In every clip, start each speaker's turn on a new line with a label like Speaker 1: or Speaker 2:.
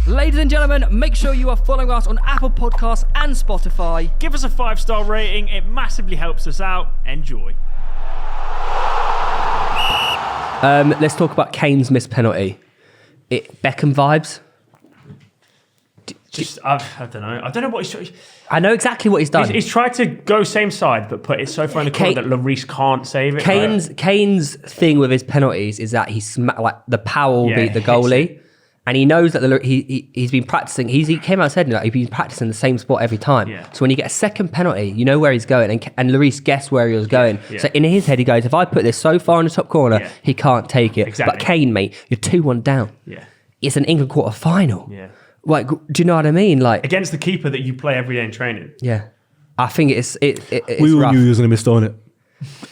Speaker 1: Ladies and gentlemen, make sure you are following us on Apple Podcasts and Spotify.
Speaker 2: Give us a 5-star rating. It massively helps us out. Enjoy.
Speaker 3: Let's talk about Kane's missed penalty. Beckham vibes.
Speaker 2: I don't know. I don't know what he's...
Speaker 3: I know exactly what he's done.
Speaker 2: He's tried to go same side, but put it so far in the corner that Lloris can't save it.
Speaker 3: Kane's thing with his penalties is that the power will beat the goalie. And he knows that he's been practicing. He came out and said he's been practicing the same spot every time.
Speaker 2: Yeah.
Speaker 3: So when you get a second penalty, you know where he's going. And Lloris guessed where he was going.
Speaker 2: Yeah.
Speaker 3: So in his head, he goes, if I put this so far in the top corner, he can't take it.
Speaker 2: Exactly.
Speaker 3: But Kane, mate, you're 2-1 down.
Speaker 2: Yeah.
Speaker 3: It's an England quarter final.
Speaker 2: Yeah.
Speaker 3: Like, do you know what I mean? Like
Speaker 2: against the keeper that you play every day in training.
Speaker 3: Yeah. I think it's
Speaker 4: we all
Speaker 3: rough.
Speaker 4: knew he was going to miss on it.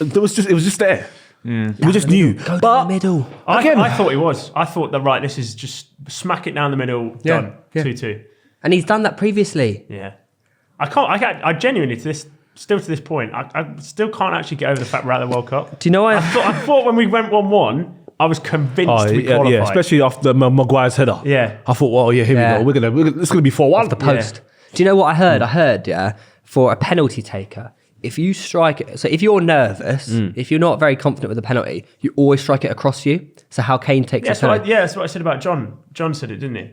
Speaker 4: It was just there. We just knew.
Speaker 3: Go down the middle.
Speaker 2: I thought he was. I thought that, right, this is just smack it down the middle, done. 2-2.
Speaker 3: And he's done that previously.
Speaker 2: Yeah. I genuinely, to this point, I still can't actually get over the fact we're at the World Cup.
Speaker 3: Do you know why?
Speaker 2: I thought when we went 1-1, I was convinced we qualified.
Speaker 4: Yeah, especially after Maguire's header.
Speaker 2: Yeah.
Speaker 4: I thought, well, here we go. It's going to be 4-1.
Speaker 3: The post. Do you know what I heard? I heard, for a penalty taker, if you strike it, so if you're nervous, if you're not very confident with the penalty, you always strike it across you. So how Kane takes it.
Speaker 2: That's what I said about John. John said it, didn't he?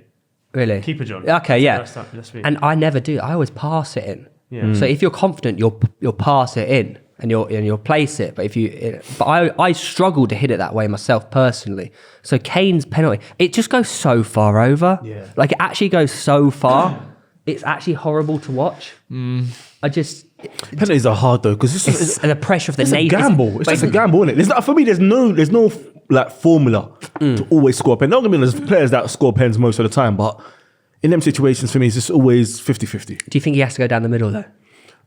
Speaker 3: Really?
Speaker 2: Keeper John.
Speaker 3: Okay, yeah.
Speaker 2: Last week.
Speaker 3: And I never do. I always pass it in.
Speaker 2: Yeah.
Speaker 3: So if you're confident, you'll pass it in and you'll place it. But I struggle to hit it that way myself personally. So Kane's penalty, it just goes so far over.
Speaker 2: Yeah.
Speaker 3: Like it actually goes so far. It's actually horrible to watch.
Speaker 4: Penalties are hard though because
Speaker 3: it's the pressure of the
Speaker 4: nation. It's a gamble. It's just a gamble, isn't it? For me, there's no like formula to always score a pen. Don't get me wrong, there's players that score pens most of the time, but in them situations, for me, it's just always 50-50.
Speaker 3: Do you think he has to go down the middle though?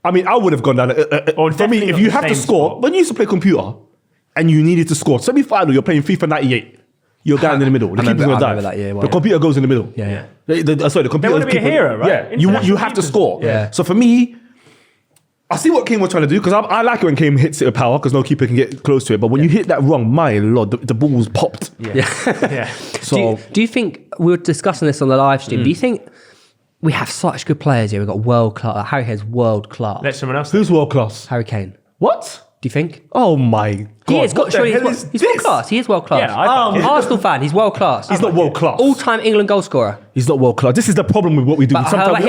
Speaker 4: I mean, I would have gone down. For me, if you have to score, when you used to play computer and you needed to score, semi-final, you're playing FIFA 98. You're down in the middle. The keeper's going to dive. The computer goes in the middle.
Speaker 3: Yeah.
Speaker 4: The computer.
Speaker 2: They want to be a hero, right?
Speaker 4: Yeah. You have to score.
Speaker 3: Yeah.
Speaker 4: So for me, I see what Kane was trying to do because I like it when Kane hits it with power because no keeper can get close to it. But when you hit that wrong, my lord, the ball's popped.
Speaker 2: Yeah.
Speaker 3: So do you think, we were discussing this on the live stream, do you think we have such good players here? We've got world class. Harry Kane's world class.
Speaker 2: Let someone else.
Speaker 4: Who's world class?
Speaker 3: Harry Kane.
Speaker 4: What?
Speaker 3: Do you think?
Speaker 4: Oh my God.
Speaker 3: He is.
Speaker 4: What the hell is
Speaker 3: He's
Speaker 4: this?
Speaker 3: world class. He is world class.
Speaker 2: Yeah, I
Speaker 3: Arsenal fan. He's world class.
Speaker 4: He's not world class.
Speaker 3: All-time England goal scorer.
Speaker 4: He's not world class. This is the problem with what we do.
Speaker 3: But
Speaker 4: Sometimes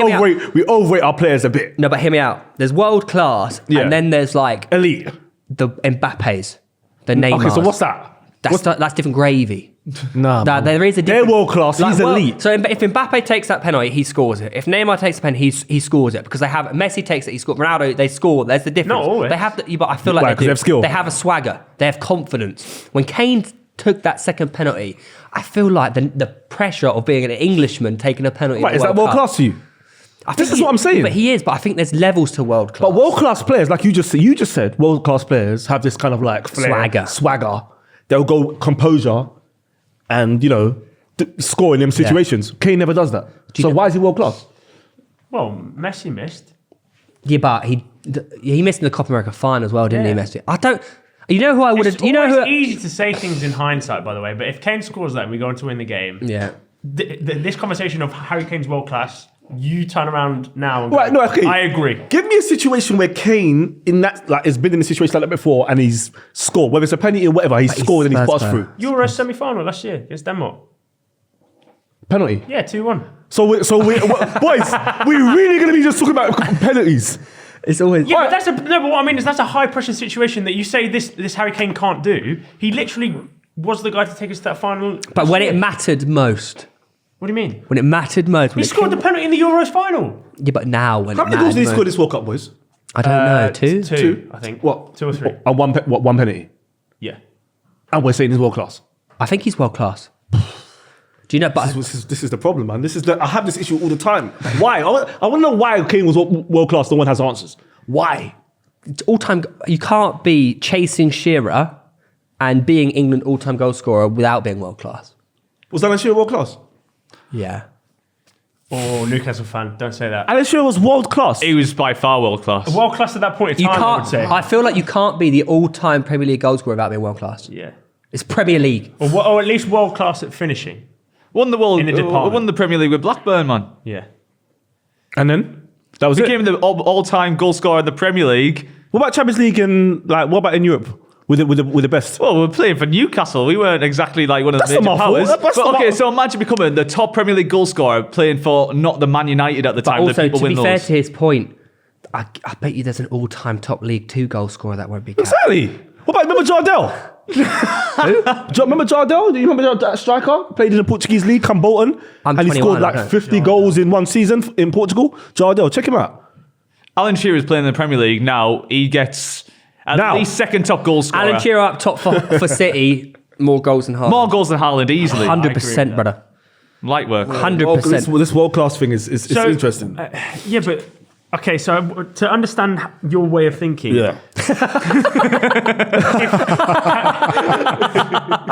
Speaker 4: we overrate our players a bit.
Speaker 3: No, but hear me out. There's world class, and then there's like
Speaker 4: elite.
Speaker 3: The Mbappes, the Neymars.
Speaker 4: Okay, so what's that?
Speaker 3: That's different gravy.
Speaker 4: Nah,
Speaker 3: there is a difference.
Speaker 4: They're world class. He's elite.
Speaker 3: So if Mbappe takes that penalty, he scores it. If Neymar takes the pen, he scores it because they have Messi takes it, he scores. Ronaldo, they score. There's the difference.
Speaker 2: Not always.
Speaker 3: They have, but I feel like
Speaker 4: they have skill.
Speaker 3: They have a swagger. They have confidence. When Kane took that second penalty, I feel like the pressure of being an Englishman taking a penalty.
Speaker 4: Right, is that world class to you? This is what I'm saying.
Speaker 3: But he is. But I think there's levels to world class.
Speaker 4: But world class players, like you just said, world class players have this kind of like flair, swagger. They'll go composure, and score in them situations. Kane never does that. So why is he world class?
Speaker 2: Well, Messi missed.
Speaker 3: Yeah, but he missed in the Copa America final as well, didn't he, Messi? I don't. You know who I would have.
Speaker 2: It's easy to say things in hindsight, by the way. But if Kane scores that and we go on to win the game, this conversation of Harry Kane's world class, you turn around now and go,
Speaker 4: okay.
Speaker 2: I agree.
Speaker 4: Give me a situation where Kane has been in a situation like that before and he's scored, whether it's a penalty or whatever, he's scored and he's passed through.
Speaker 2: Euro semi-final last year against Denmark.
Speaker 4: Penalty?
Speaker 2: Yeah, 2-1.
Speaker 4: So we boys, we're really going to be just talking about penalties.
Speaker 3: It's always
Speaker 2: but what I mean is that's a high pressure situation that you say this Harry Kane can't do. He literally was the guy to take us to that final.
Speaker 3: But when it mattered most.
Speaker 2: What do you mean?
Speaker 3: When it mattered most.
Speaker 2: He scored the penalty in the Euros final.
Speaker 3: Yeah, but now when
Speaker 4: how many goals did he score this World Cup, boys?
Speaker 3: I don't know.
Speaker 2: Two, I think.
Speaker 4: What?
Speaker 2: 2 or 3.
Speaker 4: And one penalty?
Speaker 2: Yeah.
Speaker 4: And we're saying he's world class.
Speaker 3: I think he's world class. Do you know? But
Speaker 4: this is the problem, man. I have this issue all the time. Why? I want to know why Kane was world class. No one has answers. Why?
Speaker 3: All-time. You can't be chasing Shearer and being England all-time goal scorer without being world class.
Speaker 4: Was Alan Shearer world class?
Speaker 3: Yeah.
Speaker 2: Oh, Newcastle fan, don't say that.
Speaker 4: Alan Shearer was world class.
Speaker 5: He was by far world class.
Speaker 2: World class at that point in time, I would say.
Speaker 3: I feel like you can't be the all-time Premier League goal scorer without being world class.
Speaker 2: Yeah.
Speaker 3: It's Premier League.
Speaker 2: Or at least world class at finishing.
Speaker 5: Won the
Speaker 2: in the department.
Speaker 5: won the Premier League with Blackburn, man.
Speaker 2: Yeah.
Speaker 4: And then that was it.
Speaker 5: Became the all-time goal scorer in the Premier League.
Speaker 4: What about Champions League and like what about in Europe with the best?
Speaker 5: Well, we're playing for Newcastle. We weren't exactly like one of the
Speaker 4: That's
Speaker 5: major
Speaker 4: not my fault.
Speaker 5: powers.
Speaker 4: That's
Speaker 5: But
Speaker 4: not
Speaker 5: okay,
Speaker 4: my-
Speaker 5: so imagine becoming the top Premier League goal scorer playing for not the Man United at the time.
Speaker 3: Also,
Speaker 5: that people
Speaker 3: to be
Speaker 5: win
Speaker 3: fair
Speaker 5: those.
Speaker 3: to his point, I bet you there's an all-time top League 2 goal scorer that won't be capped.
Speaker 4: Exactly. What about remember Jardel? Remember Jardel? Do you remember that striker? Played in the Portuguese league, come Bolton,
Speaker 3: I'm
Speaker 4: and he
Speaker 3: 21,
Speaker 4: scored
Speaker 3: I
Speaker 4: like
Speaker 3: don't-
Speaker 4: 50 goals in one season in Portugal. Jardel, check him out.
Speaker 5: Alan Shearer's playing in the Premier League now. He gets at
Speaker 4: Now.
Speaker 5: least second top goal scorer.
Speaker 3: Alan Shearer up top for City, more goals than Haaland.
Speaker 5: More goals than Haaland easily.
Speaker 3: 100%, brother.
Speaker 5: Light work.
Speaker 3: 100%.
Speaker 4: This world class thing is interesting.
Speaker 2: Yeah, but okay. So to understand your way of thinking,
Speaker 4: Yeah.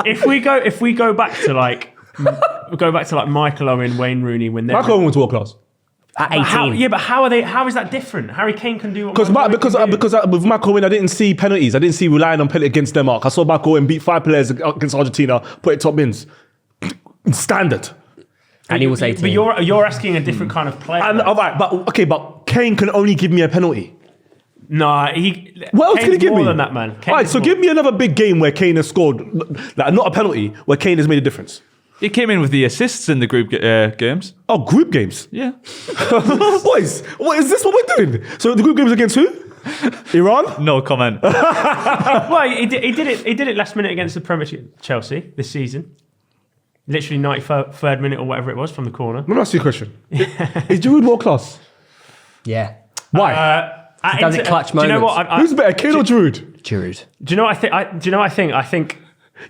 Speaker 2: if we go back to like Michael Owen, Wayne Rooney when they're
Speaker 4: Michael Owen was world class.
Speaker 3: At
Speaker 2: But
Speaker 3: 18.
Speaker 2: how are they? How is that different? Harry Kane can do what
Speaker 4: Because
Speaker 2: Michael Owen can do.
Speaker 4: with Michael Owen, I didn't see penalties. I didn't see relying on penalty against Denmark. I saw Michael Owen beat 5 players against Argentina, put it top bins. Standard.
Speaker 3: And he was 18.
Speaker 2: But you're asking a different kind of player.
Speaker 4: And all right, but Kane can only give me a penalty.
Speaker 2: No,
Speaker 4: What else can he
Speaker 2: Kane's
Speaker 4: give
Speaker 2: more
Speaker 4: me?
Speaker 2: than that, man.
Speaker 4: All right,
Speaker 2: Kane's
Speaker 4: so
Speaker 2: more.
Speaker 4: give me another big game where Kane has scored, like not a penalty, where Kane has made a difference.
Speaker 5: He came in with the assists in the group games.
Speaker 4: Oh, group games.
Speaker 5: Yeah.
Speaker 4: Boys, what is this what we're doing? So the group games against who? Iran?
Speaker 5: No comment.
Speaker 2: Well, he did it last minute against the Premiership Chelsea this season. Literally 93rd minute or whatever it was from the corner.
Speaker 4: Let me ask you a question. Is Giroud world class?
Speaker 3: Yeah.
Speaker 4: Why?
Speaker 3: He does it clutch
Speaker 2: Do you know
Speaker 3: moments.
Speaker 2: what?
Speaker 4: Who's better, Kane or Giroud?
Speaker 3: Giroud.
Speaker 2: Do you know what I think? I think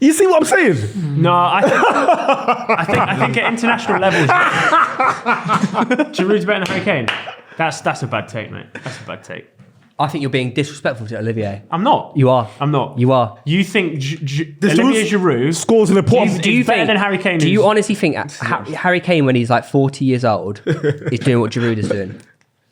Speaker 4: You see what I'm saying?
Speaker 2: no. I think at international levels, Giroud's better than Harry Kane. That's a bad take, mate. That's a bad take.
Speaker 3: I think you're being disrespectful to Olivier.
Speaker 2: I'm not.
Speaker 3: You are.
Speaker 2: I'm not.
Speaker 3: You are.
Speaker 2: You think
Speaker 4: This
Speaker 2: Olivier
Speaker 4: dude
Speaker 2: Giroud
Speaker 4: scores in a pot.
Speaker 3: Do you
Speaker 2: better
Speaker 3: think,
Speaker 2: than Harry Kane?
Speaker 3: Do you
Speaker 2: is?
Speaker 3: honestly think Harry Kane, when he's like 40 years old, is doing what Giroud is doing?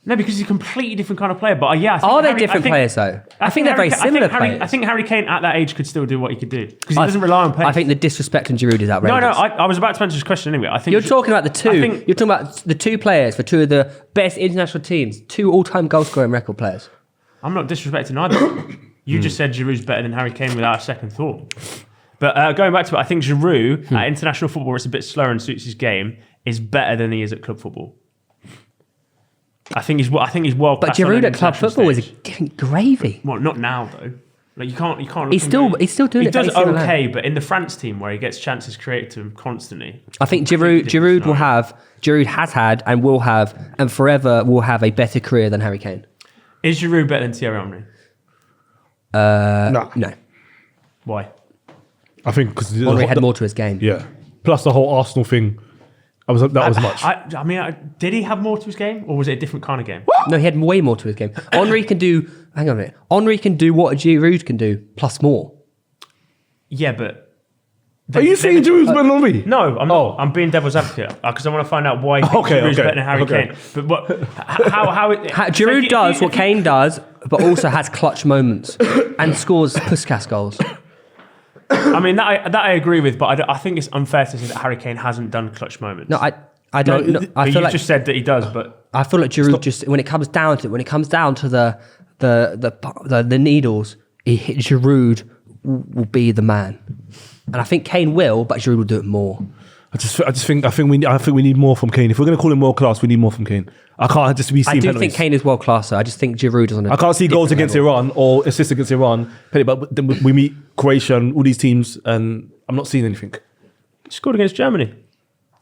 Speaker 2: No, because he's a completely different kind of player. But yeah, I think
Speaker 3: Are they
Speaker 2: Harry-
Speaker 3: different
Speaker 2: I think-
Speaker 3: players though? I think they're
Speaker 2: Harry
Speaker 3: very
Speaker 2: Ka-
Speaker 3: similar
Speaker 2: Harry,
Speaker 3: players.
Speaker 2: I think Harry Kane at that age could still do what he could do because he doesn't rely on pace.
Speaker 3: I think the disrespect on Giroud is outrageous.
Speaker 2: No, I was about to answer this question anyway. I think
Speaker 3: You're talking about the two.
Speaker 2: I think-
Speaker 3: You're talking about the two players for two of the best international teams, 2 all-time goal-scoring record players.
Speaker 2: I'm not disrespecting either. You just said Giroud's better than Harry Kane without a second thought. But going back to it, I think Giroud at international football, where it's a bit slower and suits his game, is better than he is at club football. I think he's world
Speaker 3: But
Speaker 2: class. on
Speaker 3: Giroud
Speaker 2: an
Speaker 3: at club
Speaker 2: international
Speaker 3: football
Speaker 2: stage.
Speaker 3: is different gravy.
Speaker 2: Well, not now though. Like you can't. Look
Speaker 3: He's
Speaker 2: him
Speaker 3: still-
Speaker 2: really-
Speaker 3: he's still doing
Speaker 2: he
Speaker 3: it
Speaker 2: does
Speaker 3: very similar.
Speaker 2: okay, but in the France team where he gets chances created to him constantly.
Speaker 3: I think
Speaker 2: Completely different
Speaker 3: Giroud has had and will have and forever will have a better career than Harry Kane.
Speaker 2: Is Giroud better than Thierry Henry?
Speaker 4: No.
Speaker 3: No.
Speaker 2: Why?
Speaker 4: I think because
Speaker 3: Henry had more to his game.
Speaker 4: Yeah. Plus the whole Arsenal thing. That was much.
Speaker 2: I mean, did he have more to his game, or was it a different kind of game?
Speaker 3: No, he had way more to his game. Henry can do. Hang on a minute. Henry can do what Giroud can do, plus more.
Speaker 2: Yeah, but
Speaker 4: Are you saying Giroud's better than me?
Speaker 2: No, I'm not.
Speaker 4: Oh.
Speaker 2: I'm being devil's advocate because I want to find out why Giroud's better than Harry Kane. But what? How
Speaker 3: Giroud does what Kane does, but also has clutch moments and scores puskas goals.
Speaker 2: I mean, that I agree with, but I think it's unfair to say that Harry Kane hasn't done clutch moments.
Speaker 3: No, I don't.
Speaker 4: No,
Speaker 3: No,
Speaker 2: But
Speaker 3: I
Speaker 2: you
Speaker 3: feel like
Speaker 2: just said that he does, but
Speaker 3: I feel like Giroud just when it comes down to the needles, Giroud will be the man, and I think Kane will, but Giroud will do it more.
Speaker 4: I think we need more from Kane. If we're going to call him world class, we need more from Kane. I can't just be
Speaker 3: I
Speaker 4: seeing
Speaker 3: do
Speaker 4: penalties.
Speaker 3: think Kane is world class. I just think Giroud is on.
Speaker 4: I can't see goals against Iran or assists against Iran. But then we meet Croatia and all these teams, and I'm not seeing anything.
Speaker 2: he scored against Germany.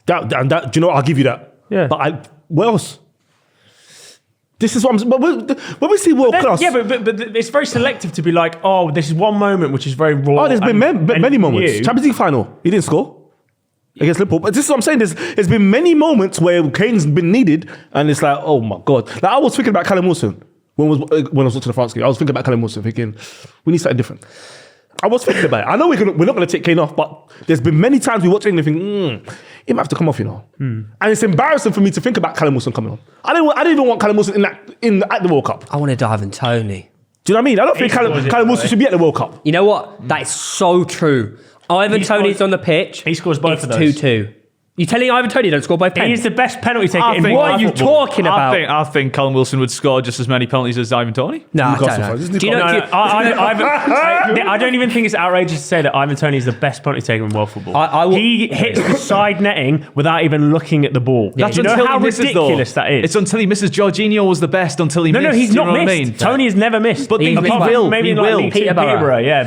Speaker 4: Do you know what? I'll give you that.
Speaker 2: Yeah.
Speaker 4: But what else? This is what I'm. But when we see world class,
Speaker 2: Yeah, but it's very selective to be like, oh, this is one moment which is very raw.
Speaker 4: oh, there's been
Speaker 2: and
Speaker 4: many moments.
Speaker 2: new.
Speaker 4: Champions League final, he didn't score against Liverpool. But this is what I'm saying. There's been many moments where Kane's been needed, and it's like, oh my god. Like I was thinking about Callum Wilson when I was watching the France game. I was thinking about Callum Wilson, thinking we need something different. I was thinking about it. I know we're not going to take Kane off, but there's been many times we watch England and think, he might have to come off, you know. And it's embarrassing for me to think about Callum Wilson coming on. I didn't even want Callum Wilson at the World Cup.
Speaker 3: I want to dive in Tony.
Speaker 4: Do you know what I mean? I don't think
Speaker 2: scores it,
Speaker 4: Callum Wilson
Speaker 2: though.
Speaker 4: should be at the World Cup.
Speaker 3: You know what? That is so true. Ivan
Speaker 2: He
Speaker 3: Toney's
Speaker 2: scores-
Speaker 3: on the pitch.
Speaker 2: he scores both
Speaker 3: it's
Speaker 2: of those.
Speaker 3: 2-2. You telling Ivan Toney don't score both
Speaker 2: He
Speaker 3: pens?
Speaker 2: is the best penalty taker in
Speaker 3: What are you
Speaker 2: football.
Speaker 3: talking about?
Speaker 5: I think Callum Wilson would score just as many penalties as Ivan Toney.
Speaker 3: No, I
Speaker 4: Newcastle
Speaker 3: don't know.
Speaker 4: fans. This is
Speaker 3: Do you know?
Speaker 4: Newcastle.
Speaker 2: I don't even think it's outrageous to say that Ivan Toney is the best penalty taker in world football.
Speaker 3: I will-
Speaker 2: He hits the side netting without even looking at the ball.
Speaker 5: That's
Speaker 2: Do you know
Speaker 5: until
Speaker 2: how
Speaker 5: he misses,
Speaker 2: ridiculous
Speaker 5: though.
Speaker 2: that is?
Speaker 5: It's until he misses. Jorginho was the best until he missed.
Speaker 2: No, he's
Speaker 5: Do you
Speaker 2: not
Speaker 5: know what
Speaker 2: missed.
Speaker 5: I mean?
Speaker 2: Tony has never missed.
Speaker 5: But
Speaker 3: He's
Speaker 5: he
Speaker 3: missed
Speaker 5: will.
Speaker 2: Maybe
Speaker 5: He
Speaker 2: in like
Speaker 5: will.
Speaker 2: League Two
Speaker 3: Peterborough.
Speaker 2: Peterborough, yeah.